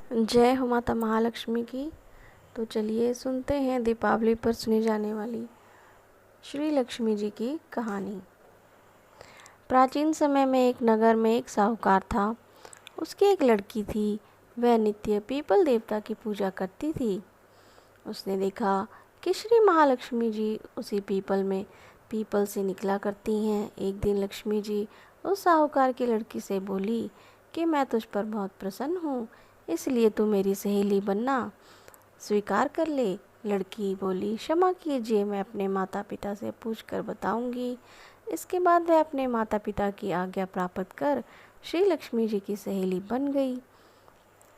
जय हो माता महालक्ष्मी की। तो चलिए सुनते हैं दीपावली पर सुनी जाने वाली श्री लक्ष्मी जी की कहानी। प्राचीन समय में एक नगर में एक साहूकार था। उसकी एक लड़की थी। वह नित्य पीपल देवता की पूजा करती थी। उसने देखा कि श्री महालक्ष्मी जी उसी पीपल से निकला करती हैं। एक दिन लक्ष्मी जी उस साहूकार की लड़की से बोली कि मैं तुझ पर बहुत प्रसन्न हूँ, इसलिए तू मेरी सहेली बनना स्वीकार कर ले। लड़की बोली, क्षमा कीजिए, मैं अपने माता पिता से पूछ कर बताऊंगी। इसके बाद वह अपने माता पिता की आज्ञा प्राप्त कर श्री लक्ष्मी जी की सहेली बन गई।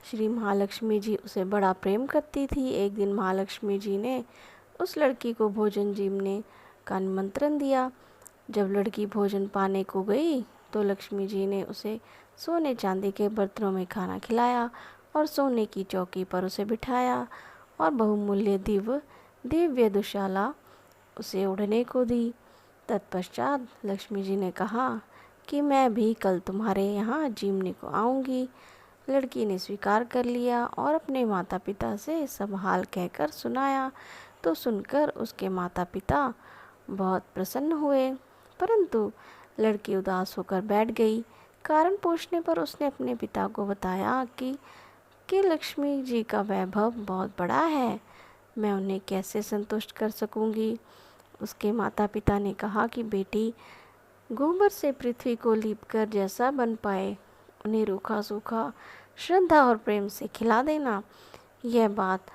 श्री महालक्ष्मी जी उसे बड़ा प्रेम करती थी। एक दिन महालक्ष्मी जी ने उस लड़की को भोजन जीवने का निमंत्रण दिया। जब लड़की भोजन पाने को गई तो लक्ष्मी जी ने उसे सोने चांदी के बर्तनों में खाना खिलाया और सोने की चौकी पर उसे बिठाया और बहुमूल्य दिव्य दुशाला उसे ओढ़ने को दी। तत्पश्चात लक्ष्मी जी ने कहा कि मैं भी कल तुम्हारे यहाँ जीवने को आऊँगी। लड़की ने स्वीकार कर लिया और अपने माता पिता से सब हाल कहकर सुनाया। तो सुनकर उसके माता पिता बहुत प्रसन्न हुए, परंतु लड़की उदास होकर बैठ गई। कारण पूछने पर उसने अपने पिता को बताया कि लक्ष्मी जी का वैभव बहुत बड़ा है, मैं उन्हें कैसे संतुष्ट कर सकूंगी। उसके माता पिता ने कहा कि बेटी, गोबर से पृथ्वी को लीपकर जैसा बन पाए उन्हें रूखा सूखा श्रद्धा और प्रेम से खिला देना। यह बात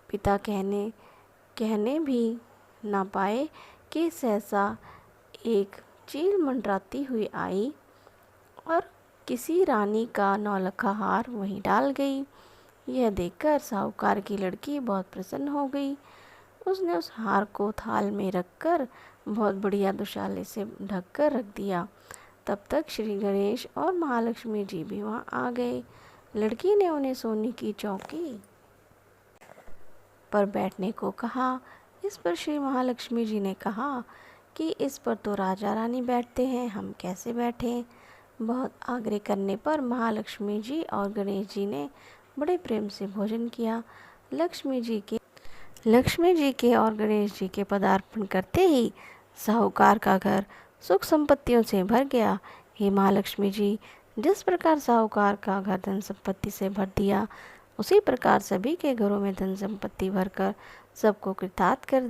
पिता कहने भी ना पाए कि सहसा एक चील मंडराती हुई आई और किसी रानी का नौलखा हार वहीं डाल गई। यह देखकर साहूकार की लड़की बहुत प्रसन्न हो गई। उसने उस हार को थाल में रखकर बहुत बढ़िया दुशाले से ढककर रख दिया। तब तक श्री गणेश और महालक्ष्मी जी भी वहाँ आ गए। लड़की ने उन्हें सोने की चौकी पर बैठने को कहा। इस पर श्री महालक्ष्मी जी ने कहा कि इस पर तो राजा रानी बैठते हैं, हम कैसे बैठें। बहुत आग्रह करने पर महालक्ष्मी जी और गणेश जी ने बड़े प्रेम से भोजन किया। लक्ष्मी जी के और गणेश जी के पदार्पण करते ही साहूकार का घर सुख संपत्तियों से भर गया। हे महालक्ष्मी जी, जिस प्रकार साहूकार का घर धन संपत्ति से भर दिया, उसी प्रकार सभी के घरों में धन संपत्ति भरकर सबको कृतार्थ कर